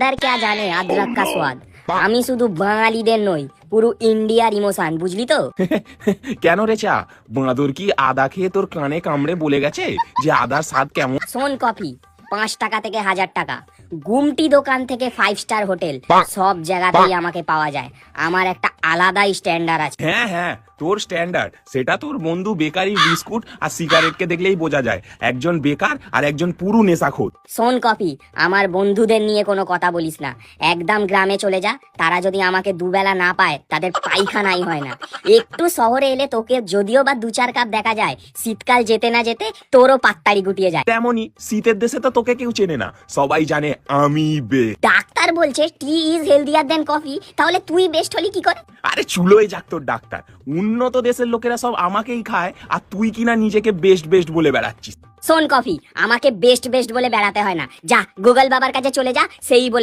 দার কে জানে আদরক কা স্বাদ। আমি শুধু বাঙালিদের নই, পুরো ইন্ডিয়ার ইমোশন, বুঝলি তো? কেন রে চা, বাঁদর কি আদা খেয়ে তোর কানে কামড়ে বলে গেছে যে আদার স্বাদ কেমন? শোন কফি, 5 টাকা থেকে 1000 টাকা, গুমটি দোকান থেকে 5 স্টার হোটেল, সব জায়গাতেই আমাকে পাওয়া যায়। আমার একটা আলাদাই স্ট্যান্ডার্ড আছে। হ্যাঁ হ্যাঁ, তোর স্ট্যান্ডার্ড সেটা তোর বন্ধু বেকারি বিস্কুট আর সিগারেটকে দেখলেই বোঝা যায় একজন বেকার আর একজন পুরো নেশাখোর। শোন কফি, আমার বন্ধুদের নিয়ে কোনো কথা বলিস না। একদম গ্রামে চলে যা, তারা যদি আমাকে দুবেলা না পায় তাদের পায়খানাই হয় না। একটু শহরে এলে তোকে যদিও বা 2-4 কাপ দেখা যায়, শীতকাল যেতে না যেতে তোরও পাত্তারি গুটিয়ে যায়। তেমনই শীতের দেশে তো তোকে কেউ চেনে না, সবাই জানে আমি ডাক্তার বলছে টি ইজ হেলদিয়ার দেন কফি, তাহলে তুই বেস্ট হলি কি করে? আরে চুলোয় যাক তোর ডাক্তার। উন্নত দেশের লোকেরা সব আমাকেই খায় আর তুই কিনা নিজেকে বেস্ট বেস্ট বলে বেড়াচ্ছিস। শোন কফি, আমাকে বেস্ট বেস্ট বলে বেড়াতে হয় না। যা গুগল বাবার কাছে চলে যা, সেই বলে